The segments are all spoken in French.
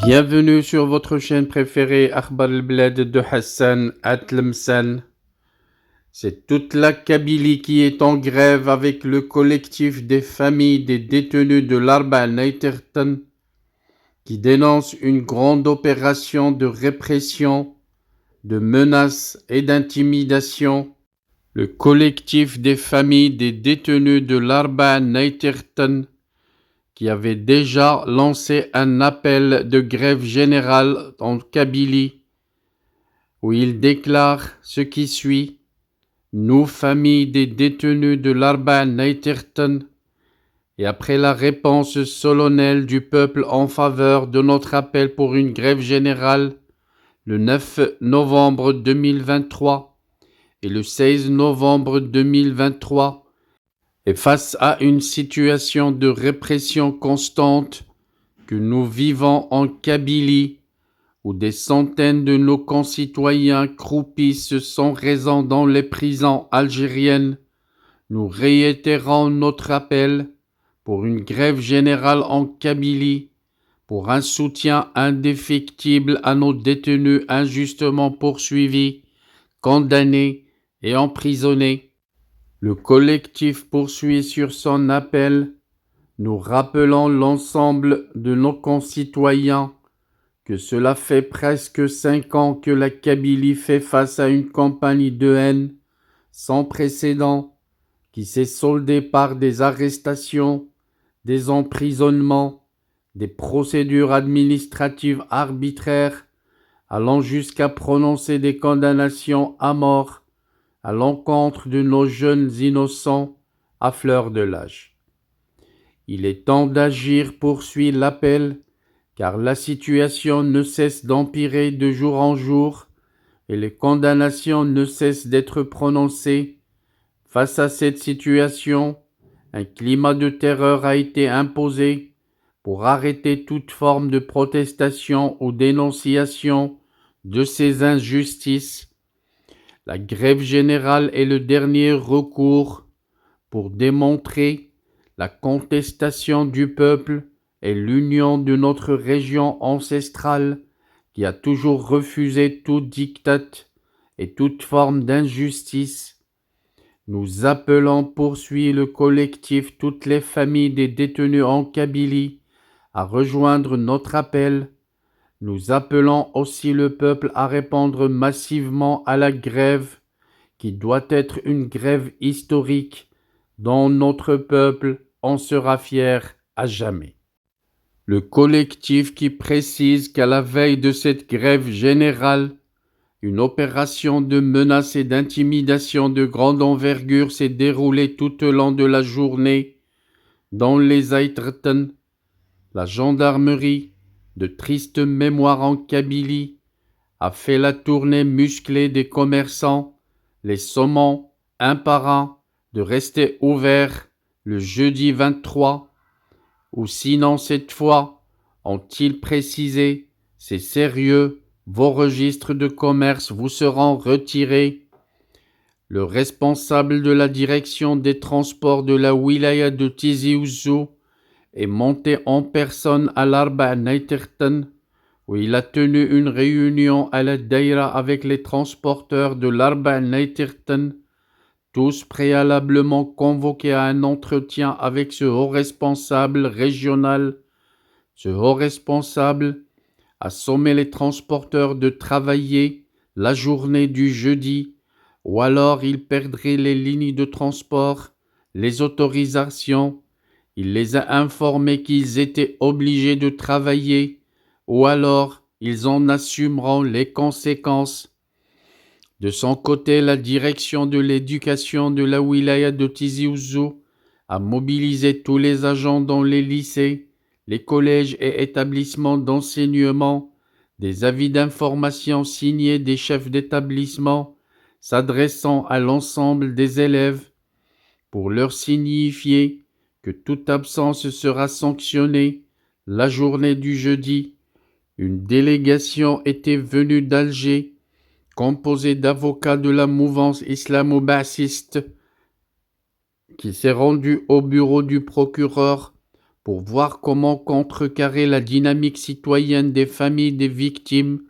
Bienvenue sur votre chaîne préférée Akhbar al-Bled de Hassan Atlemsan. C'est toute la Kabylie qui est en grève avec le collectif des familles des détenus de l'Arba al-Naitertan qui dénonce une grande opération de répression, de menaces et d'intimidation. Le collectif des familles des détenus de l'Arba al-Naitertan qui avait déjà lancé un appel de grève générale en Kabylie, où il déclare ce qui suit: Nous, familles des détenus de l'Arba al-Naitertan, et après la réponse solennelle du peuple en faveur de notre appel pour une grève générale, le 9 novembre 2023 et le 16 novembre 2023, et face à une situation de répression constante que nous vivons en Kabylie, où des centaines de nos concitoyens croupissent sans raison dans les prisons algériennes, nous réitérons notre appel pour une grève générale en Kabylie, pour un soutien indéfectible à nos détenus injustement poursuivis, condamnés et emprisonnés. Le collectif poursuit sur son appel, nous rappelant l'ensemble de nos concitoyens que cela fait presque 5 ans que la Kabylie fait face à une campagne de haine sans précédent qui s'est soldée par des arrestations, des emprisonnements, des procédures administratives arbitraires allant jusqu'à prononcer des condamnations à mort à l'encontre de nos jeunes innocents à fleur de l'âge. Il est temps d'agir, poursuit l'appel, car la situation ne cesse d'empirer de jour en jour et les condamnations ne cessent d'être prononcées. Face à cette situation, un climat de terreur a été imposé pour arrêter toute forme de protestation ou dénonciation de ces injustices. La grève générale est le dernier recours pour démontrer la contestation du peuple et l'union de notre région ancestrale qui a toujours refusé tout diktat et toute forme d'injustice. Nous appelons, poursuit le collectif, toutes les familles des détenus en Kabylie à rejoindre notre appel. Nous appelons aussi le peuple à répondre massivement à la grève, qui doit être une grève historique dont notre peuple en sera fier à jamais. Le collectif qui précise qu'à la veille de cette grève générale, une opération de menace et d'intimidation de grande envergure s'est déroulée tout au long de la journée dans les Aïtreten, la gendarmerie, de triste mémoire en Kabylie, a fait la tournée musclée des commerçants, les sommant, un par un, de rester ouverts le jeudi 23, ou sinon cette fois, ont-ils précisé, c'est sérieux, vos registres de commerce vous seront retirés. Le responsable de la direction des transports de la wilaya de Tizi Ouzou est monté en personne à l'Arba al-Naitertan, où il a tenu une réunion à la Daïra avec les transporteurs de l'Arba al-Naitertan, tous préalablement convoqués à un entretien avec ce haut responsable régional. Ce haut responsable a sommé les transporteurs de travailler la journée du jeudi, ou alors ils perdraient les lignes de transport, les autorisations. Il les a informés qu'ils étaient obligés de travailler, ou alors ils en assumeront les conséquences. De son côté, la direction de l'éducation de la wilaya de Tizi Ouzou a mobilisé tous les agents dans les lycées, les collèges et établissements d'enseignement, des avis d'information signés des chefs d'établissement s'adressant à l'ensemble des élèves pour leur signifier que toute absence sera sanctionnée. La journée du jeudi, une délégation était venue d'Alger, composée d'avocats de la mouvance islamo-baathiste, qui s'est rendue au bureau du procureur pour voir comment contrecarrer la dynamique citoyenne des familles des victimes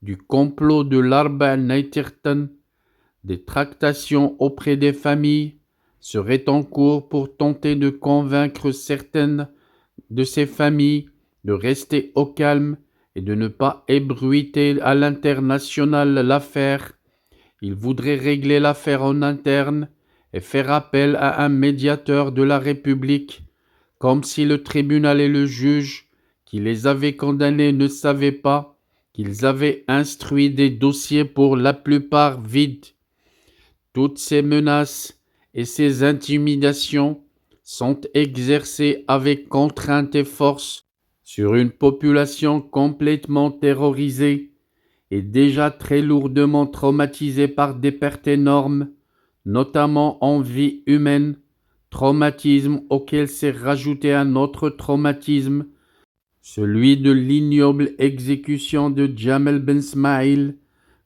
du complot de l'Arba al-Naytirtan. Des tractations auprès des familles seraient en cours pour tenter de convaincre certaines de ces familles de rester au calme et de ne pas ébruiter à l'international l'affaire. Il voudrait régler l'affaire en interne et faire appel à un médiateur de la République, comme si le tribunal et le juge qui les avaient condamnés ne savaient pas qu'ils avaient instruit des dossiers pour la plupart vides. Toutes ces menaces et ces intimidations sont exercées avec contrainte et force sur une population complètement terrorisée et déjà très lourdement traumatisée par des pertes énormes, notamment en vie humaine, traumatisme auquel s'est rajouté un autre traumatisme, celui de l'ignoble exécution de Jamal Ben Smaïl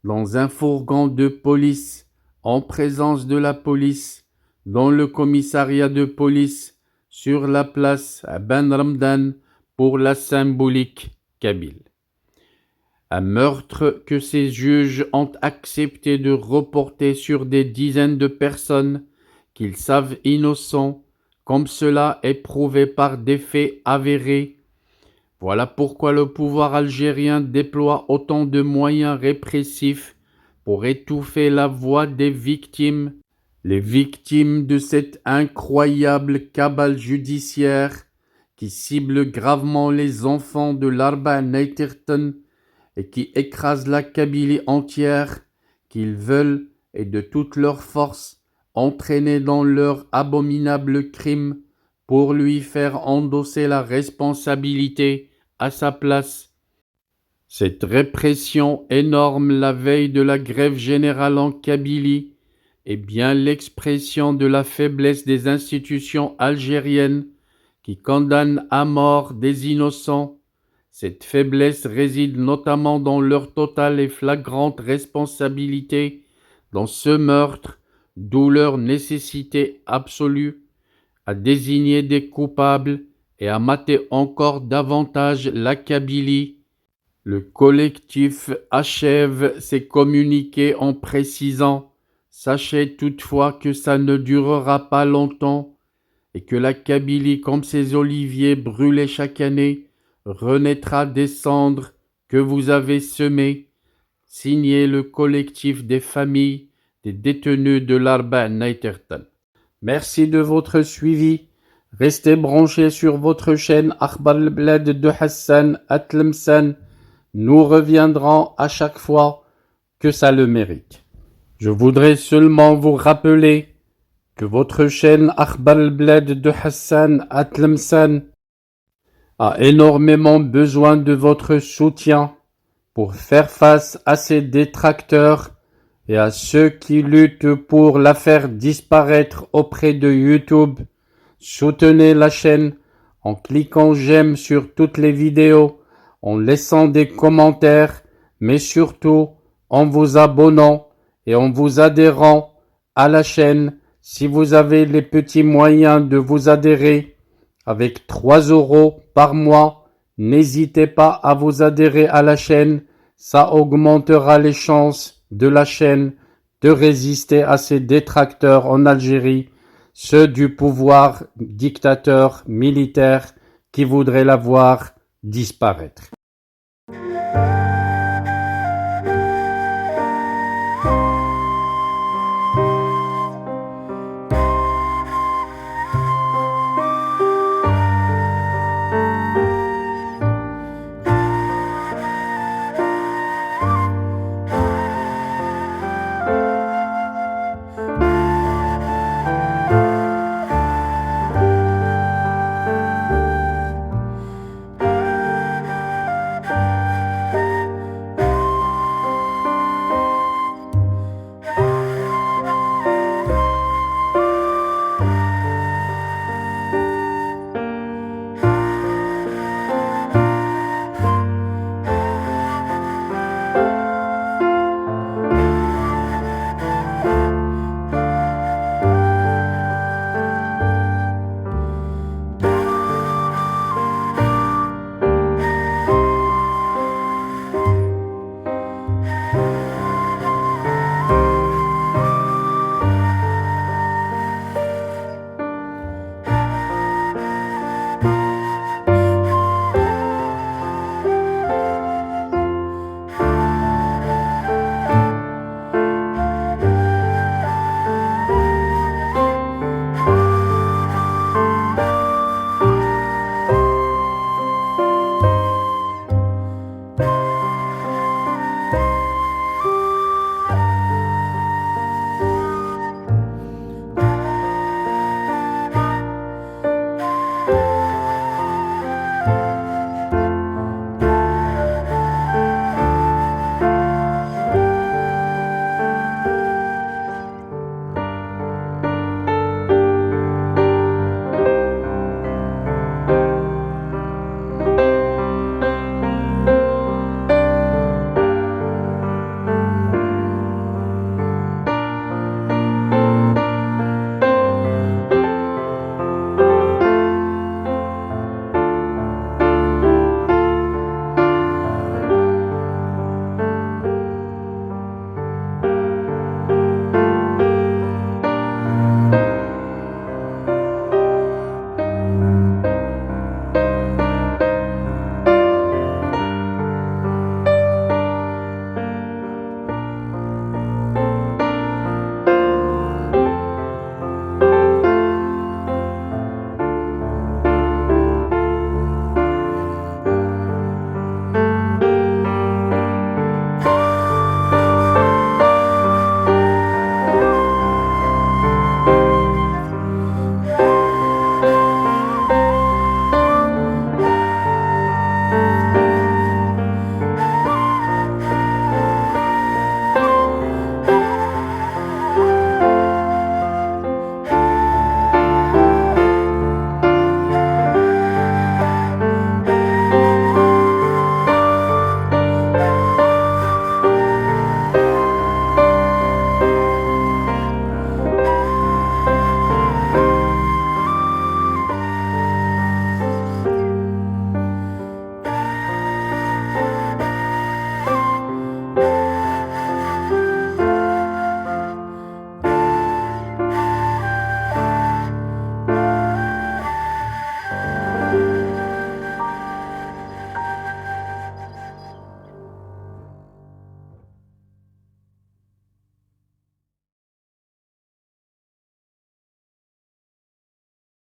dans un fourgon de police, en présence de la police, dans le commissariat de police, sur la place à Ben Ramdan pour la symbolique kabyle. Un meurtre que ces juges ont accepté de reporter sur des dizaines de personnes qu'ils savent innocents, comme cela est prouvé par des faits avérés. Voilà pourquoi le pouvoir algérien déploie autant de moyens répressifs pour étouffer la voix des victimes, les victimes de cette incroyable cabale judiciaire qui cible gravement les enfants de l'Arba al-Naytirtan et qui écrase la Kabylie entière, qu'ils veulent, et de toute leur force, entraîner dans leur abominable crime pour lui faire endosser la responsabilité à sa place. Cette répression énorme la veille de la grève générale en Kabylie est bien l'expression de la faiblesse des institutions algériennes qui condamnent à mort des innocents. Cette faiblesse réside notamment dans leur totale et flagrante responsabilité dans ce meurtre, d'où leur nécessité absolue à désigner des coupables et à mater encore davantage la Kabylie. Le collectif achève ses communiqués en précisant « Sachez toutefois que ça ne durera pas longtemps et que la Kabylie, comme ces oliviers brûlés chaque année, renaîtra des cendres que vous avez semées. » Signé le collectif des familles des détenus de l'Arba al-Naytirtan. Merci de votre suivi. Restez branchés sur votre chaîne Akhbar al-Blad de Hassan Atlemsan. Nous reviendrons à chaque fois que ça le mérite. Je voudrais seulement vous rappeler que votre chaîne Akhbar al-Blad de Hassan Atlemsan a énormément besoin de votre soutien pour faire face à ces détracteurs et à ceux qui luttent pour la faire disparaître auprès de YouTube. Soutenez la chaîne en cliquant j'aime sur toutes les vidéos, en laissant des commentaires, mais surtout en vous abonnant et en vous adhérant à la chaîne si vous avez les petits moyens de vous adhérer. Avec 3 € par mois, n'hésitez pas à vous adhérer à la chaîne, ça augmentera les chances de la chaîne de résister à ces détracteurs en Algérie, ceux du pouvoir dictateur militaire qui voudraient la voir disparaître.